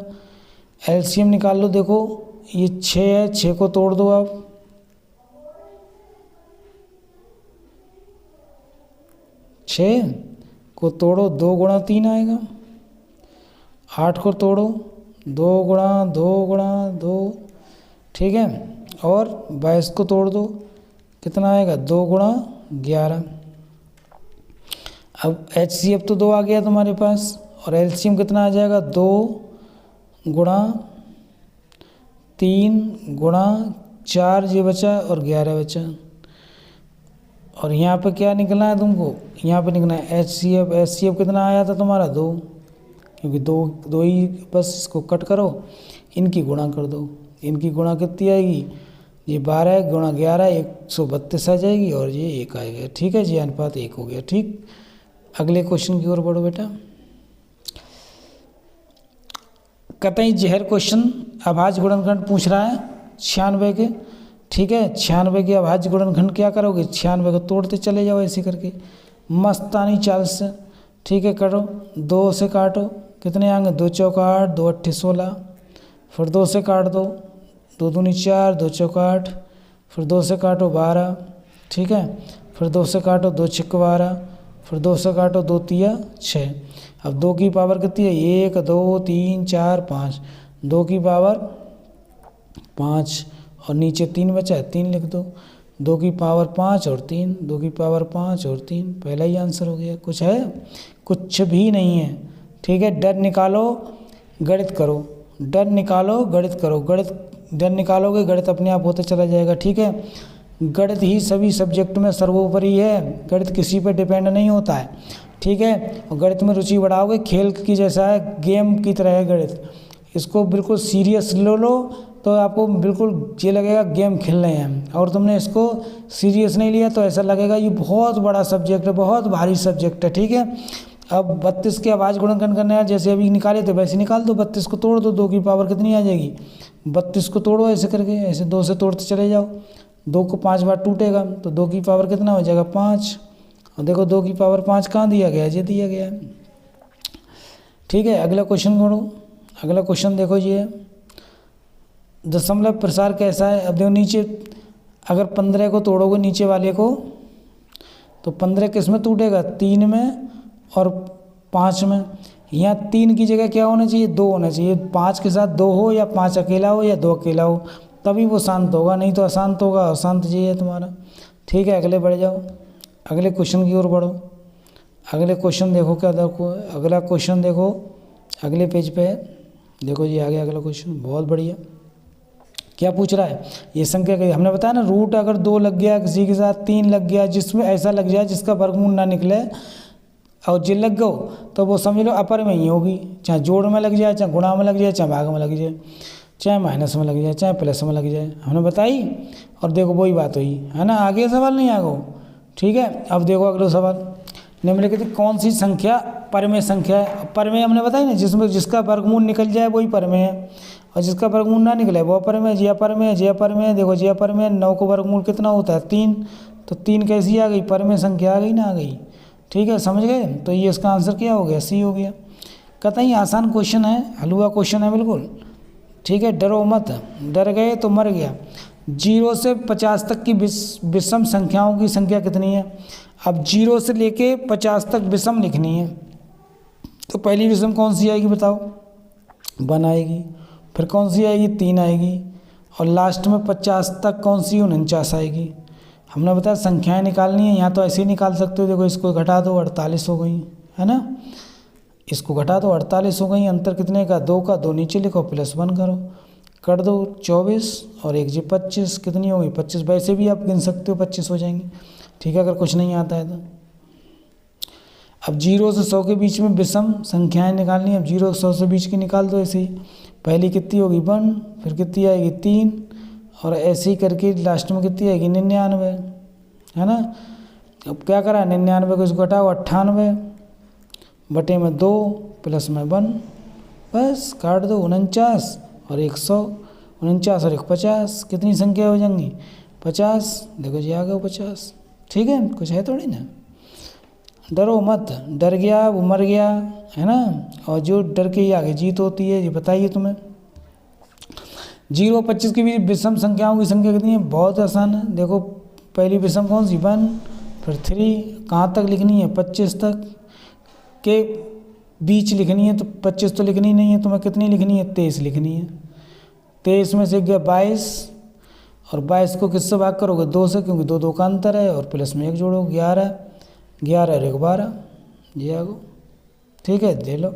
LCM निकाल लो। देखो ये 6 है, 6 को तोड़ दो आप, 6 को तोड़ो, 2 गुणा 3 आएगा। 8 को तोड़ो, 2 गुणा 2 गुणा 2, ठीक है, और 22 को तोड़ दो, कितना आएगा 2 गुणा 11। अब HCF तो 2 आ गया तुम्हारे पास, और LCM कितना आ जाएगा, 2 गुणा 3 गुणा 4, ये बचा, और 11 बचा। और यहाँ पे क्या निकलना है तुमको, यहाँ पे निकलना है HCF कितना आया था तुम्हारा 2, क्योंकि दो ही, बस इसको कट करो, इनकी गुणा कर दो, इनकी गुणा कितनी आएगी, ये 12 गुणा 11 132 आ जाएगी, और ये 1 आएगा। ठीक है, ये अनुपात 1 हो गया। ठीक, अगले क्वेश्चन की ओर बढ़ो बेटा। कतई जहर क्वेश्चन अभाज्य गुणनखंड पूछ रहा है 96 के, ठीक है। 96 के अभाज्य गुणनखंड क्या करोगे, 96 को तोड़ते चले जाओ ऐसे करके मस्तानी चाल से। ठीक है, करो 2 से काटो, कितने आएंगे, 2 चौका 8, 2 अट्ठे 16, फिर 2 से काट दो, 2 दूनी 4, 2 चौका 8, फिर 2 से काटो 12, ठीक है, फिर 2 से काटो 2 छक्के 12, फिर 2 से काटो 2 तिया 6। अब 2 की पावर कितनी है, 1 2 3 4 5, 2 की पावर 5 और नीचे 3 बचा है, 3 लिख दो। 2 की पावर 5 और 3, 2 की पावर 5 और 3, पहला ही आंसर हो गया। कुछ है, कुछ भी नहीं है। ठीक है, डर निकालो गणित करो, डर निकालो गणित करो, गणित डर निकालोगे गणित अपने आप होता चला जाएगा। ठीक है, गणित ही सभी सब्जेक्ट में सर्वोपरि है, गणित किसी पर डिपेंड नहीं होता है। ठीक है, और गणित में रुचि बढ़ाओगे, खेल की जैसा है, गेम की तरह है गणित, इसको बिल्कुल सीरियस ले लो तो आपको बिल्कुल ये लगेगा गेम खेल रहे हैं, और तुमने इसको सीरियस नहीं लिया तो ऐसा लगेगा ये बहुत बड़ा सब्जेक्ट है, बहुत भारी सब्जेक्ट है। ठीक है, अब 32 के अभाज्य गुणनखंड करना है, जैसे अभी निकाले थे वैसे निकाल दो। 32 को तोड़ दो, 2 की पावर कितनी आ जाएगी, 32 को तोड़ो ऐसे करके, ऐसे 2 से तोड़ते चले जाओ, 2 को 5 बार टूटेगा तो 2 की पावर कितना हो जाएगा 5, और देखो 2 की पावर 5 कहाँ दिया गया है, ये दिया गया है। ठीक है, अगला क्वेश्चन करो। अगला क्वेश्चन देखो, ये दशमलव प्रसार कैसा है। अब देखो नीचे अगर 15 को तोड़ोगे नीचे वाले को तो 15 किस में टूटेगा, 3 में और 5 में। यहाँ 3 की जगह क्या होना चाहिए, 2 होना चाहिए। 5 के साथ 2 हो या 5 अकेला हो या 2 अकेला हो, तभी वो शांत होगा, नहीं तो अशांत होगा, अशांत जी है तुम्हारा। ठीक है, अगले बढ़ जाओ, अगले क्वेश्चन की ओर बढ़ो। अगले क्वेश्चन देखो क्या देखो, अगला क्वेश्चन देखो अगले पेज पे है, देखो जी आ गया अगला क्वेश्चन, बहुत बढ़िया। क्या पूछ रहा है, ये संख्या का हमने बताया ना, रूट अगर 2 लग गया, किसी के साथ 3 लग गया, जिसमें ऐसा लग जाए जिसका वर्गमूल ना निकले और जे लग गो तो वो समझ लो अपर में ही होगी, चाहे जोड़ में लग जाए, चाहे गुणा में लग जाए, चाहे भाग में लग जाए, चाहे माइनस में लग जाए, चाहे प्लस में लग जाए, हमने बताई। और देखो वही बात हुई है ना, आगे सवाल नहीं आगो। ठीक है, अब देखो अगला सवाल, निम्नलिखित कौन सी संख्या परमेय संख्या है। परमेय हमने बताई ना, जिसमें जिसका वर्गमूल निकल जाए वही परमेय है, और जिसका वर्गमूल ना निकले वो अपरमेय, जे अपरमेय, जे अपरमेय। देखो जे अपरमेय 9 को वर्गमूल कितना होता है 3, तो 3 कैसी आ गई, परमेय संख्या आ गई ना, आ गई। ठीक है, समझ गए, तो ये इसका आंसर क्या हो गया, सी हो गया। कतई आसान क्वेश्चन है, हलवा क्वेश्चन है बिल्कुल। ठीक है, डरो मत, डर गए तो मर गया। 0 से 50 तक की विषम संख्याओं की संख्या कितनी है। अब 0 से लेके 50 तक विषम लिखनी है, तो पहली विषम कौन सी आएगी बताओ, 1 आएगी, फिर कौन सी आएगी 3 आएगी, और लास्ट में 50 तक कौन सी 49 आएगी। हमने बताया संख्याएं निकालनी है, यहाँ तो ऐसे ही निकाल सकते हो। देखो इसको घटा दो, 48 हो गई है ना, इसको घटा दो 48 हो गई, अंतर कितने का, 2 का, 2 नीचे लिखो, +1 करो, कर दो 24 और 1 जी 25, कितनी होगी 25। वैसे भी आप गिन सकते हो 25 हो जाएंगे। ठीक है, अगर कुछ नहीं आता है तो। अब 0 से 100 के बीच में विषम संख्याएं निकालनी है। अब 0 से 100 से बीच की निकाल दो ऐसे ही, पहली कितनी होगी 1, फिर कितनी आएगी 3, और ऐसे ही करके लास्ट में कितनी आएगी 99, है ना। अब क्या करा, 99 को इसको घटाओ, 98 बटे में 2 प्लस में 1, बस काट दो, 49 और 100, 49 और 1 50, कितनी संख्या हो जाएंगी 50। देखो जी आ गए 50। ठीक है, कुछ है थोड़ी ना, डरो मत, डर गया वो मर गया, है ना। और जो डर के ही आगे जीत होती है, ये बताइए तुम्हें। 0 और 25 के बीच विषम संख्याओं की संख्या कितनी है, बहुत आसान है। देखो पहली विषम कौन सी 1, फिर 3, कहाँ तक लिखनी है 25 तक के बीच लिखनी है, तो 25 तो लिखनी नहीं है, तुम्हें कितनी लिखनी है 23 लिखनी है। 23 में से गया 22, और 22 को किससे भाग करोगे 2 से, क्योंकि 2 2 का अंतर है, और प्लस में 1 जोड़ो 11, 11 और 1 12, जी आगो। ठीक है, दे लो।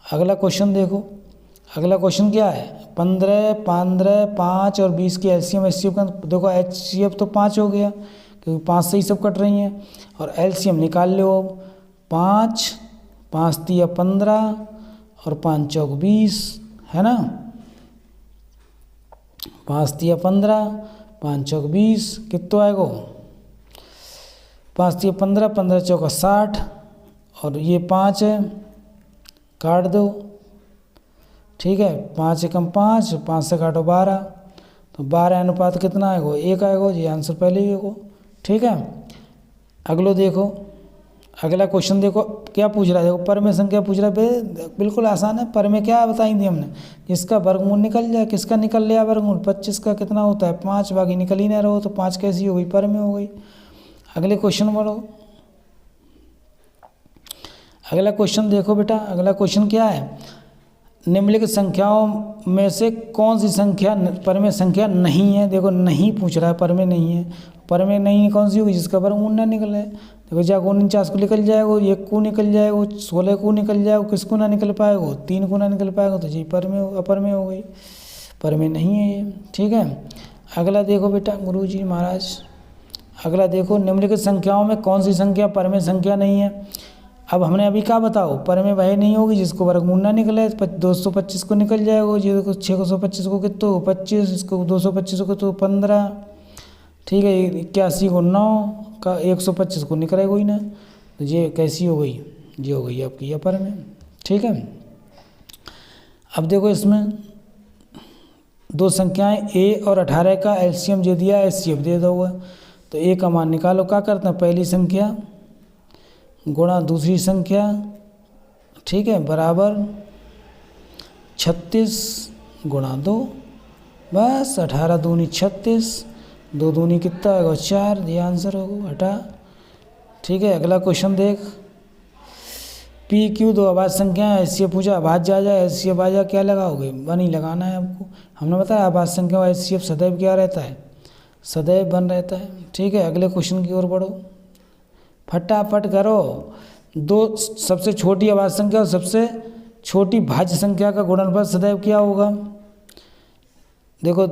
अगला क्वेश्चन देखो, अगला क्वेश्चन क्या है, 15, 15, 5 और 20 की एलसीएम एचसीएफ का। देखो एचसीएफ तो 5 हो गया, क्योंकि 5 से ही सब कट रही हैं, और एलसीएम निकाल लो। 5, 5 तिया 15 और 5 चौक 20, है ना। 5 तिया 15, 5 चौक 20, कितना आएगा 5 तिया 15, 15 चौका 60, और ये 5 है, काट दो। ठीक है, 5 एकम 5, 5 से काटो 12, तो 12 अनुपात कितना आएगा, 1 आएगा जी, आंसर पहले ही होगा। ठीक है, अगलो देखो, अगला क्वेश्चन देखो क्या पूछ रहा है, देखो परमेय संख्या पूछ रहा है, बिल्कुल आसान है। परमेय क्या बताई थी हमने, जिसका वर्गमूल निकल जाए। किसका निकल लिया वर्गमूल, 25 का कितना होता है 5, बाकी निकल ही ना रहो, तो 5 कैसी हो गई, परमेय हो गई। अगले क्वेश्चन बढ़ो, अगला क्वेश्चन देखो बेटा, अगला क्वेश्चन क्या है, निम्नलिखित संख्याओं में से कौन सी संख्या परमेय संख्या नहीं है। देखो नहीं पूछ रहा है, परमेय नहीं है। परमेय नहीं कौन सी होगी, जिसका वर्गमूल ना निकले। देखो जा 49 को निकल जाएगा, 1 को निकल जाएगा, 16 को निकल जाएगा, किसको ना निकल पाएगा, 3 को ना निकल पाएगा, तो जी परमेय अपरमेय हो गई, परमेय नहीं है ये। ठीक है, अगला देखो बेटा गुरु जी महाराज, अगला देखो, निम्नलिखित संख्याओं में कौन सी संख्या परमेय संख्या नहीं है। अब हमने अभी क्या बताओ, परमेय वह नहीं होगी जिसको वर्गमूल ना निकले। 225 को निकल जाएगा जी, देखो 625 को कितना 25, इसको 225 को तो 15। ठीक है, 81 को 9 का 125 को निकलेगा ही ना, तो ये कैसी हो गई, ये हो गई आपकी अपरमेय। ठीक है, अब देखो इसमें दो संख्याएं a और 18 का एलसीएम दे दिया, एचसीएफ दे दो, तो a का मान निकालो। क्या करते हैं, पहली संख्या गुणा दूसरी संख्या, ठीक है, बराबर 36 गुणा 2, बस 18 दूनी 36, 2 दूनी कितना आएगा 4, ये आंसर होगा, हटा। ठीक है, अगला क्वेश्चन देख, पी क्यू दो अभाज्य संख्या है, एचसीएफ पूछा, अभाज्य आ जाए एचसीएफ आ जाए, क्या लगाओगे, वन ही लगाना है आपको। हमने बताया अभाज्य संख्या का एचसीएफ सदैव क्या रहता है, सदैव वन रहता है। ठीक है, अगले क्वेश्चन की ओर बढ़ो, फटाफट करो। दो सबसे छोटी अभाज्य संख्या और सबसे छोटी भाज्य संख्या का गुणनफल सदैव क्या होगा। देखो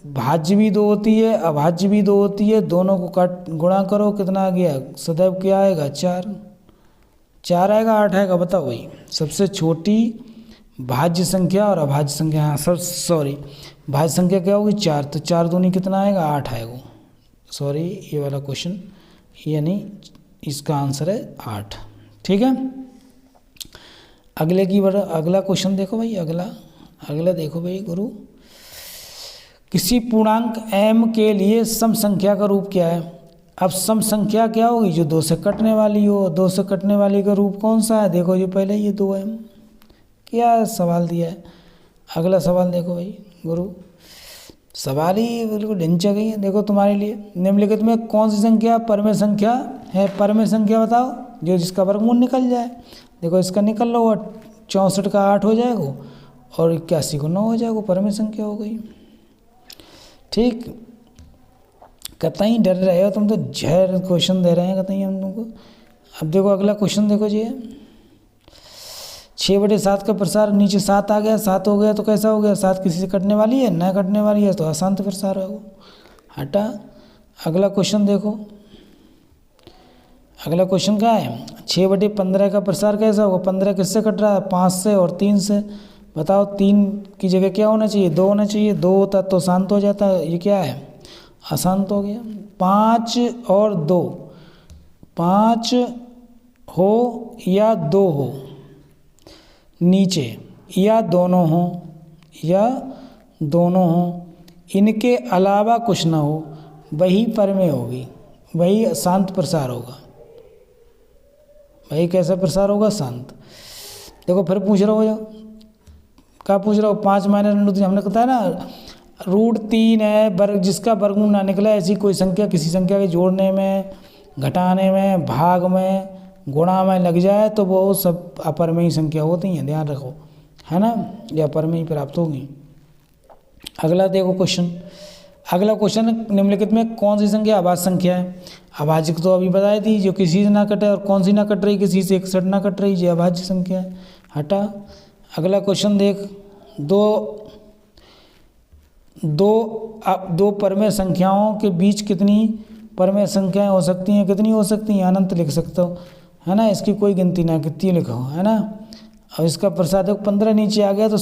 भाज्य भी 2 होती है, अभाज्य भी 2 होती है, दोनों को काट गुणा करो, कितना आ गया, सदैव क्या आएगा 4 आएगा, 8 आएगा, बताओ भाई। सबसे छोटी भाज्य संख्या और अभाज्य संख्या, हाँ सब सॉरी, भाज्य संख्या क्या होगी 4, तो 4 दूनी कितना आएगा 8 आएगा, सॉरी ये वाला क्वेश्चन, यानी इसका आंसर है 8। ठीक है, अगले की बड़ा अगला क्वेश्चन देखो भाई, अगला देखो भाई गुरु, किसी पूर्णांक m के लिए सम संख्या का रूप क्या है। अब सम संख्या क्या होगी, जो 2 से कटने वाली हो। 2 से कटने वाली का रूप कौन सा है, देखो ये पहले ये 2m, क्या सवाल दिया है। अगला सवाल देखो भाई गुरु, सवाल ही बिल्कुल ढिंचा गई है। देखो तुम्हारे लिए, निम्नलिखित में कौन सी संख्या परमेय संख्या है, परमेय संख्या बताओ, जो जिसका वर्गमूल निकल जाए। देखो इसका निकल लो, 64 का 8 हो जाएगा और 81 को 9 हो जाएगा, परमेय संख्या हो गई। ठीक, कतई डर रहे हो तुम तो, जहर क्वेश्चन दे रहे हैं कतई हम तुमको। अब देखो अगला क्वेश्चन देखो जी, 6/7 का प्रसार, नीचे 7 आ गया, 7 हो गया तो कैसा हो गया, 7 किसी से कटने वाली है, न कटने वाली है तो अशांत प्रसार होगा, हटा। अगला क्वेश्चन देखो, अगला क्वेश्चन क्या है, 6/15 का प्रसार कैसा होगा। 15 किससे कट रहा है, 5 से और 3 से। बताओ 3 की जगह क्या होना चाहिए, 2 होना चाहिए, 2 होता तो शांत हो जाता, ये क्या है अशांत हो गया। 5 और 2, 5 हो या 2 हो नीचे, या दोनों हो, इनके अलावा कुछ ना हो, वही परमेय होगी, वही शांत प्रसार होगा। वही कैसा प्रसार होगा, शांत। देखो फिर पूछ रहा हो, क्या पूछ रहा हो, 5 - हमने बताया ना, √3 है, वर्ग जिसका वर्गमूल ना निकला, ऐसी कोई संख्या किसी संख्या के जोड़ने में, घटाने में, भाग में, गुणा में लग जाए तो वो सब अपरमेय संख्या होती हैं, ध्यान रखो, है ना, या अपरमेय प्राप्त होगी। अगला देखो क्वेश्चन, अगला क्वेश्चन, निम्नलिखित में कौन सी संख्या अभाज्य संख्या है। अभाज्य तो अभी बताई थी, जो किसी से ना कटे, और कौन सी ना कट रही, किसी से 61 ना कट रही, ये अभाज्य संख्या है, हटा। अगला क्वेश्चन देख, दो परमेय संख्याओं के बीच कितनी परमेय संख्याएं हो सकती हैं, कितनी हो सकती हैं, अनंत लिख सकते हो, है ना, इसकी कोई गिनती ना, कितनी लिखो, है ना। अब इसका प्रसार 15 नीचे आ गया तो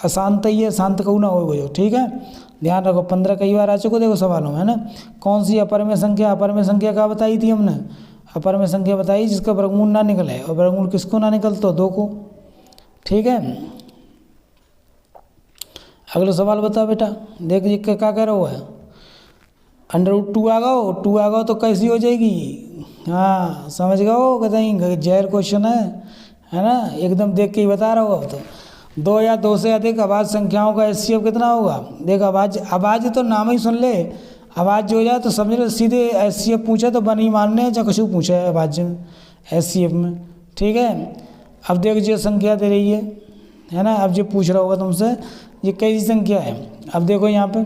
अशांत ही है, शांत कहू ना हो, ठीक है, ध्यान रखो। 15 कई बार आ चुको देखो सवालों में, है ना। कौन सी अपरमेय संख्या, अपरमेय संख्या क्या बताई थी हमने, अपरमेय संख्या बताई जिसका वर्गमूल ना निकले, और वर्गमूल किसको ना निकलता, 2 को, ठीक है। अगला सवाल बता बेटा, देख ये क्या कह रहा हुआ है, √2 आ गओ तो कैसी हो जाएगी। हाँ समझ गओ, कहीं जहर क्वेश्चन है ना, एकदम देख के ही बता रहा हो। तो 2 या 2 से अधिक अभाज्य संख्याओं का HCF कितना होगा। देख अभाज्य तो नाम ही सुन ले, अभाज्य हो जाए तो समझ लो सीधे HCF पूछा तो बनी मानने है, चाहे कुछ पूछा है अभाज्य में HCF में, ठीक है। अब देख जो संख्या दे रही है ना, अब जो पूछ रहा होगा तुमसे ये कैसी संख्या है। अब देखो यहाँ पे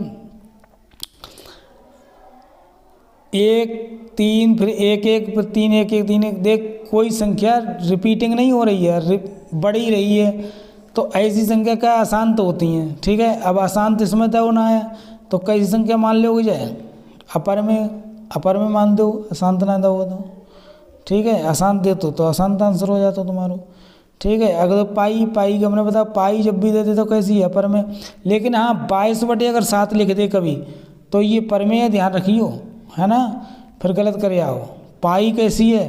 1 3 फिर 1 1 फिर 3 1 1 3 1, देख कोई संख्या रिपीटिंग नहीं हो रही है, बढ़ ही रही है। तो ऐसी संख्या क्या अशांत होती हैं, ठीक है। अब अशांत इसमें तय होना है, तो कैसी संख्या मान लोगे जाए, अपर में मान दो, अशांत ना दो तो, ठीक है। अशांत दे तो अशांत आंसर हो जाता तुम्हारा, ठीक है। अगर पाई का हमने बताया, पाई जब भी देते तो कैसी है, अपर में। लेकिन हाँ 22/7 लिख दे कभी तो ये पर में है, ध्यान रखियो, है ना, फिर गलत कर आओ। पाई कैसी है,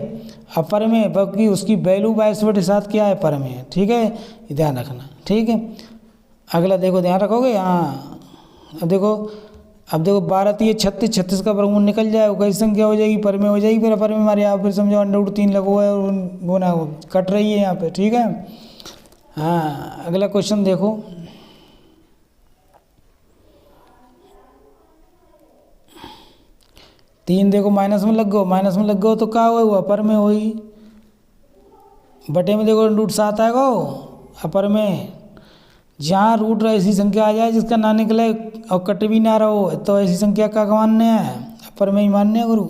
अपर में, बल्कि उसकी वैल्यू 22/7 क्या है, पर में है, ठीक है, ये ध्यान रखना, ठीक है। अगला देखो, ध्यान रखोगे। हाँ अब देखो 12 3 36, 36 का वर्गमूल निकल जाए, वो कैसी संख्या हो जाएगी, पर में हो जाएगी। फिर अपर में हमारे यहाँ फिर समझो √3 लगो है, वो ना कट रही है यहाँ पे, ठीक है। हाँ अगला क्वेश्चन देखो, तीन देखो माइनस में लग गो तो क्या हुआ, अपर में होगी। बटे में देखो √7 आएगा अपर में, जहाँ रूट ऐसी संख्या आ जाए जिसका ना निकले और कट भी ना रहो, तो ऐसी संख्या का मान्य है, अपर में ही मान्य है गुरु,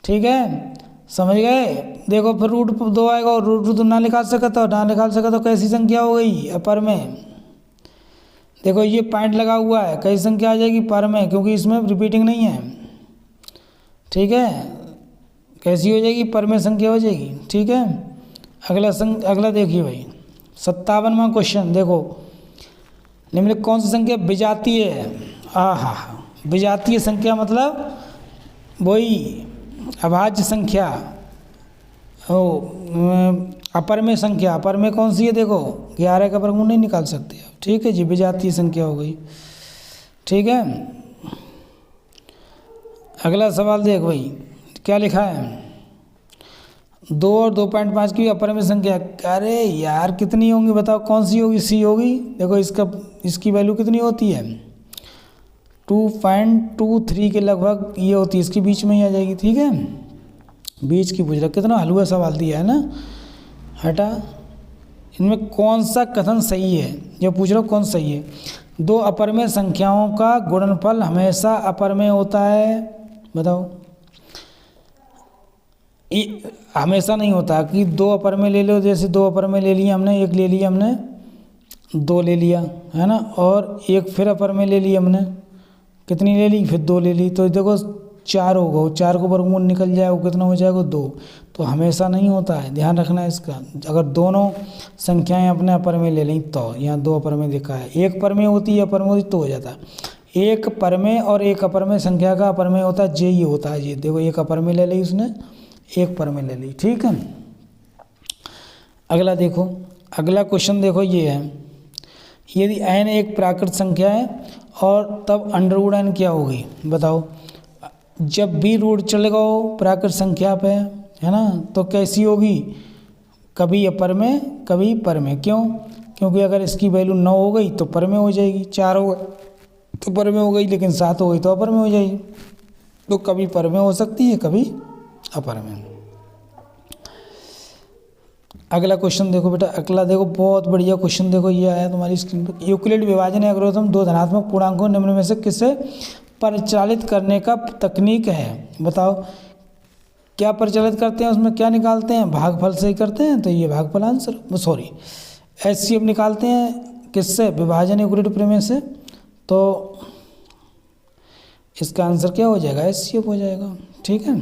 ठीक है, समझ गए। देखो फिर √2 आएगा, √2 ना निकाल सका तो कैसी संख्या हो गई, अपर में। देखो ये पॉइंट लगा हुआ है, कैसी संख्या आ जाएगी, पर में, क्योंकि इसमें रिपीटिंग नहीं है, ठीक है। कैसी हो जाएगी, पर में संख्या हो जाएगी, ठीक है। अगला देखिए भाई 57वां क्वेश्चन देखो, निम्नलिखित कौन सी संख्या विजातीय है। विजातीय संख्या मतलब वही अभाज्य संख्या, अपर में संख्या, अपर में कौन सी है, देखो 11 का वर्गमूल नहीं निकाल सकते, ठीक है जी, विजातीय संख्या हो गई, ठीक है। अगला सवाल देख भाई क्या लिखा है, 2 और 2.5 की अपर में संख्या। अरे यार कितनी होंगी बताओ, कौन सी होगी, सी होगी। देखो इसकी वैल्यू कितनी होती है, 2.23 के लगभग ये होती है, इसके बीच में ही आ जाएगी, ठीक है। बीच की पूछ रहा, कितना हलवा सवाल दिया है ना। हटा, इनमें कौन सा कथन सही है, जो पूछ रहा हूँ कौन सही है। 2 अपर में संख्याओं का गुणनफल हमेशा अपर में होता है, बताओ। हमेशा नहीं होता कि 2 अपर में ले लो, जैसे 2 अपर में ले लिया हमने, 1 ले लिया हमने, 2 ले लिया, है ना, और 1 फिर अपर में ले ली हमने, कितनी ले ली, फिर 2 ले ली, तो देखो 4 होगा, 4 को वर्गमूल निकल जाए वो कितना हो जाएगा, 2। तो हमेशा नहीं होता है, ध्यान रखना है इसका। अगर दोनों संख्याएं अपने अपर में ले लें तो, यहाँ 2 अपर में लिखा है, 1 पर में होती है, अपर में होती तो हो जाता है। 1 पर में और 1 अपर में संख्या का अपर में होता है, जे ये होता है, ये देखो 1 अपर में ले ली उसने, 1 पर में ले ली, ठीक है। अगला देखो, अगला क्वेश्चन देखो ये है, यदि n एक प्राकृत संख्या है और तब √n क्या होगी, बताओ। जब भी रूट चलेगा वो प्राकृत संख्या पे, है ना, तो कैसी होगी, कभी अपर में कभी पर में। क्यों, क्योंकि अगर इसकी वैल्यू 9 हो गई तो पर में हो जाएगी, 4 हो गई तो पर में हो गई, लेकिन 7 हो गई तो अपर में हो जाएगी। तो कभी पर में हो सकती है, कभी अपर में। अगला क्वेश्चन देखो बेटा, अगला देखो बहुत बढ़िया क्वेश्चन देखो, ये आया तुम्हारी स्क्रीन पर। यूक्लिड विभाजन एल्गोरिथम 2 धनात्मक पूर्णांकों निम्न में से किसे परिचालित करने का तकनीक है, बताओ। क्या परिचालित करते हैं, उसमें क्या निकालते हैं, भागफल से ही करते हैं, तो ये भागफल आंसर, सॉरी HCF निकालते हैं किससे, विभाजन यूक्लिड प्रमेय से। तो इसका आंसर क्या हो जाएगा, HCF हो जाएगा, ठीक है।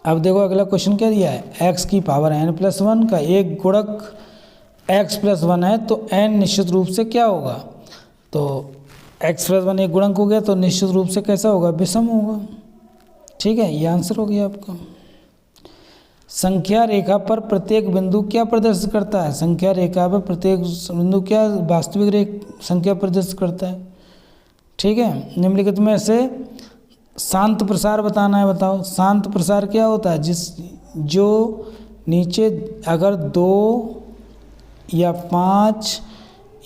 अब देखो अगला क्वेश्चन क्या दिया है, x की पावर n+1 का एक गुणक x+1 है, तो n निश्चित रूप से क्या होगा। तो x+1 एक गुणक हो गया, तो निश्चित रूप से कैसा होगा, विषम होगा, ठीक है। ये आंसर हो गया आपका। संख्या रेखा पर प्रत्येक बिंदु क्या प्रदर्शित करता है? संख्या रेखा पर प्रत्येक बिंदु क्या वास्तविक संख्या प्रदर्शित करता है? ठीक है, निम्नलिखित में से शांत प्रसार बताना है। बताओ शांत प्रसार क्या होता है? जो नीचे अगर 2 या 5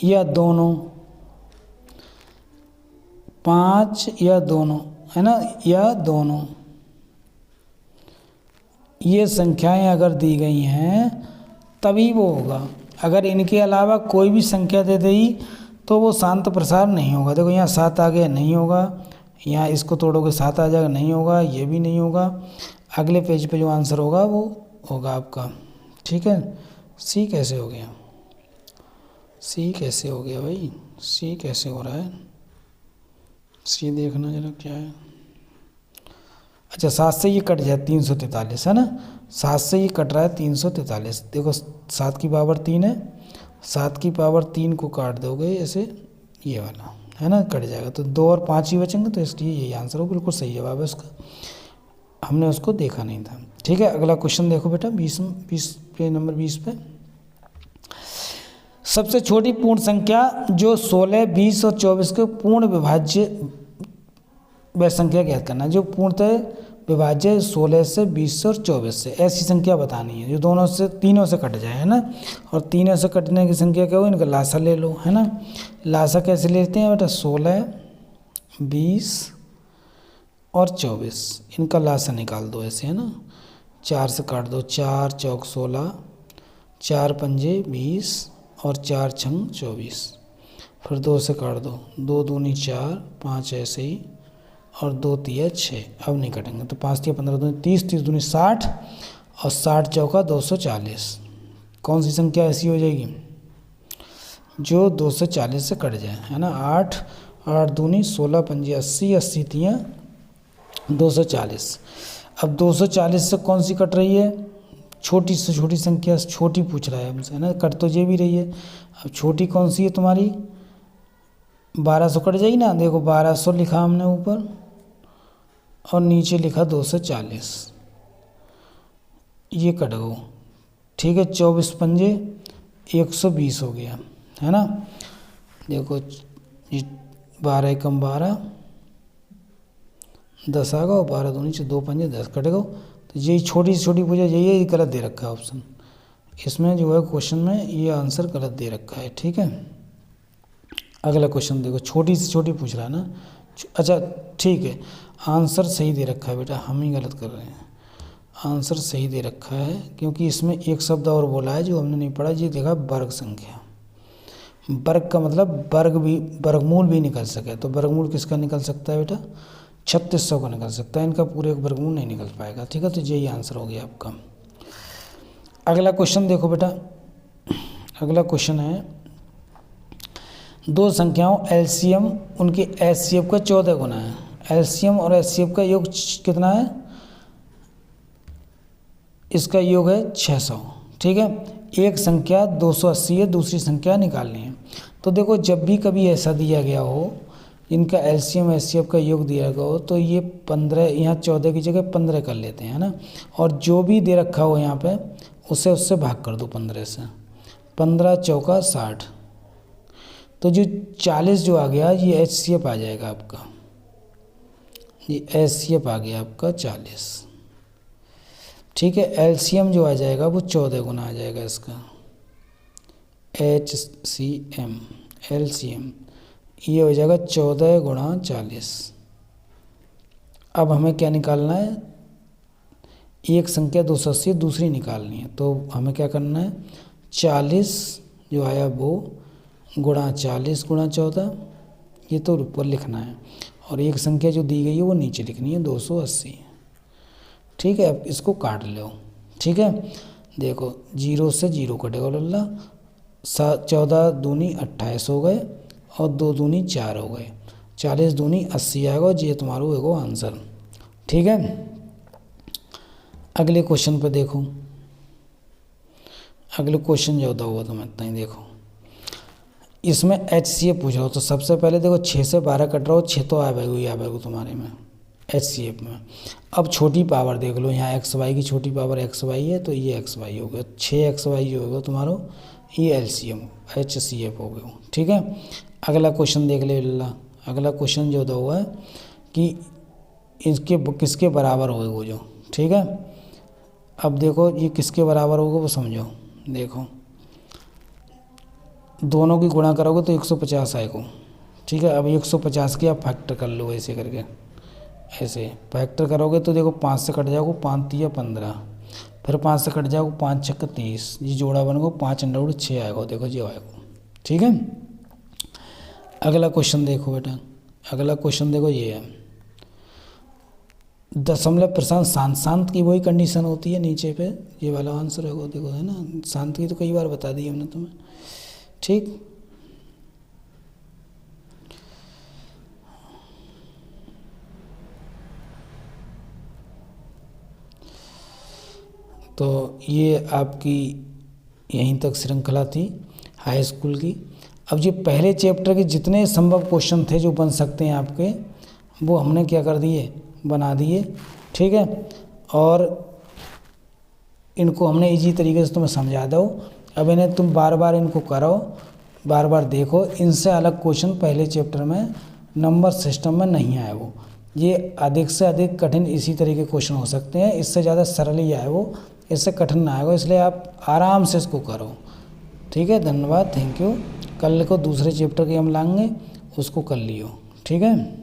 या दोनों, 5 या दोनों, है ना, या दोनों ये संख्याएं अगर दी गई हैं तभी वो होगा। अगर इनके अलावा कोई भी संख्या दे दी तो वो शांत प्रसार नहीं होगा। देखो यहाँ 7 आ गया, नहीं होगा। यहाँ इसको तोड़ोगे 7 आ जाएगा, नहीं होगा। ये भी नहीं होगा। अगले पेज पे जो आंसर होगा वो होगा आपका। ठीक है, सी कैसे हो गया? सी कैसे हो गया भाई? सी कैसे हो रहा है? सी देखना जरा क्या है। अच्छा, 7 से ये कट जाए 343, है ना। 7 से ये कट रहा है 343। देखो 7 की पावर 3 है, 7 की पावर 3 को काट दोगे ऐसे, ये वाला, है ना, कट जाएगा। तो 2 और 5 ही बचेंगे, तो इसलिए यही आंसर हो। बिल्कुल सही जवाब है उसका, हमने उसको देखा नहीं था। ठीक है, अगला क्वेश्चन देखो बेटा, 20 पे, नंबर 20 पे। सबसे छोटी पूर्ण संख्या जो 16, 20 और 24 के पूर्ण विभाज्य वह संख्या ज्ञात करना। जो पूर्णतः विभाज्य 16 से, 20 से और 24 से, ऐसी संख्या बतानी है जो दोनों से, तीनों से कट जाए, है ना। और तीनों से कटने की संख्या क्या हो? इनका लासा ले लो, है ना। लासा कैसे लेते हैं बेटा? 16, 20 और 24, इनका लासा निकाल दो ऐसे, है ना। 4 से काट दो, 4 चौक 16, 4 पंजे 20 और 4 छंग 24। फिर 2 से काट दो, 2 दूनी 4, 5 ऐसे ही, और 2 तिया 6। अब नहीं कटेंगे, तो 5 तिया 15, 2 30, 30 दूनी 60 और 60 चौका 240। कौन सी संख्या ऐसी हो जाएगी जो 240 से कट जाए, है ना। 8 8 दूनी 16 पंजे 80, 80 तिया 240। अब 240 से कौन सी कट रही है? छोटी से छोटी संख्या, छोटी पूछ रहा है हमसे, है ना। कट तो ये भी रही है। अब छोटी कौन सी है तुम्हारी? 1200 कट जाएगी ना। देखो 1200 लिखा हमने ऊपर और नीचे लिखा 240, ये कट गो। ठीक है, 24 पंजे 120 हो गया, है ना। देखो 12 एकम 12, 10 आ गया, 12 दूनी से 2 पंजे 10 कट गो। तो यही छोटी से छोटी पूछा, यही गलत दे रखा है ऑप्शन इसमें, जो है क्वेश्चन में ये आंसर गलत दे रखा है। ठीक है, अगला क्वेश्चन देखो, छोटी से छोटी पूछ रहा है ना। अच्छा ठीक है, आंसर सही दे रखा है बेटा, हम ही गलत कर रहे हैं। आंसर सही दे रखा है क्योंकि इसमें एक शब्द और बोला है जो हमने नहीं पढ़ा। ये देखा वर्ग संख्या। वर्ग का मतलब वर्ग भी, वर्गमूल भी निकल सके। तो वर्गमूल किसका निकल सकता है बेटा? 3600 का निकल सकता है। इनका पूरे वर्गमूल नहीं निकल पाएगा। ठीक है, तो यही आंसर हो गया आपका। अगला क्वेश्चन देखो बेटा, अगला क्वेश्चन है, दो संख्याओं एलसीएम उनके एचसीएफ का 14 गुना है। एलसीएम और एचसीएफ का योग कितना है? इसका योग है 600। ठीक है, एक संख्या 280 है, दूसरी संख्या निकालनी है। तो देखो जब भी कभी ऐसा दिया गया हो, इनका एलसीएम एचसीएफ का योग दिया गया हो, तो ये 15, यहाँ 14 की जगह 15 कर लेते हैं, है ना। और जो भी दे रखा हो यहाँ पे, उसे उससे भाग कर दो 15 से। 15 चौका 60, तो जो 40 जो आ गया ये एचसीएफ आ जाएगा आपका। ये एचसीएफ आ गया आपका 40। ठीक है, एलसीएम जो आ जाएगा वो 14 गुना आ जाएगा इसका। एचसीएम, एलसीएम ये हो जाएगा 14 गुणा 40। अब हमें क्या निकालना है? एक संख्या 280, दूसरी निकालनी है। तो हमें क्या करना है? 40 जो आया वो गुणा 40 गुणा 14, ये तो ऊपर लिखना है। और एक संख्या जो दी गई है वो नीचे लिखनी है, 280। ठीक है, अब इसको काट लो। ठीक है, देखो 0 से 0 कटेगा लल्ला। 14 दूनी 28 हो गए और 2 दूनी 4 हो गए। 40 दूनी 80 आएगा, ये तुम्हारा होगा आंसर। ठीक है, अगले क्वेश्चन पे देखो। अगले क्वेश्चन जो होता हुआ तुम इतना ही देखो। इसमें एचसीएफ पूछ रहा हो, तो सबसे पहले देखो 6 से 12 कट रहा हो, 6 तो आ बैगो तुम्हारे में। HCF में। अब छोटी पावर देख लो, यहाँ XY की छोटी पावर XY है तो ये XY हो गया, 6XY जो होगा तुम्हारा ये LCM HCF हो गया। ठीक है, अगला क्वेश्चन देख ले ला। अगला क्वेश्चन जो दो है कि इसके किसके बराबर होगा वो जो। ठीक है, अब देखो ये किसके बराबर होगा वो समझो। देखो दोनों की गुणा करोगे तो 150 आएगा। ठीक है, अब 150 की आप फैक्टर कर लो ऐसे करके, ऐसे फैक्टर करोगे तो देखो 5 से कट जाओगे, 5 तिया 15, फिर 5 से कट जाओगे, 5 छक्का 30, ये जोड़ा बन गो 5 अंडा 6 आएगा। देखो जो आएगा। ठीक है, अगला क्वेश्चन देखो बेटा। अगला क्वेश्चन देखो ये है दशमलव प्रशांत शांत। शांत की वही कंडीशन होती है नीचे पे, ये वाला आंसर है वो देखो, है ना। शांत की तो कई बार बता दी हमने तुम्हें। ठीक, तो ये आपकी यहीं तक श्रृंखला थी हाई स्कूल की। अब ये पहले चैप्टर के जितने संभव क्वेश्चन थे जो बन सकते हैं आपके, वो हमने क्या कर दिए, बना दिए। ठीक है, और इनको हमने इजी तरीके से तुम्हें समझा दो। अब इन्हें तुम बार बार इनको करो, बार बार देखो। इनसे अलग क्वेश्चन पहले चैप्टर में नंबर सिस्टम में नहीं आए वो। ये अधिक से अधिक कठिन इसी तरीके क्वेश्चन हो सकते हैं, इससे ज़्यादा सरल ही आए वो, इससे कठिन ना आएगा। इसलिए आप आराम से इसको करो। ठीक है, धन्यवाद, थैंक यू। कल को दूसरे चैप्टर के हम लाएंगे, उसको कर लियो। ठीक है।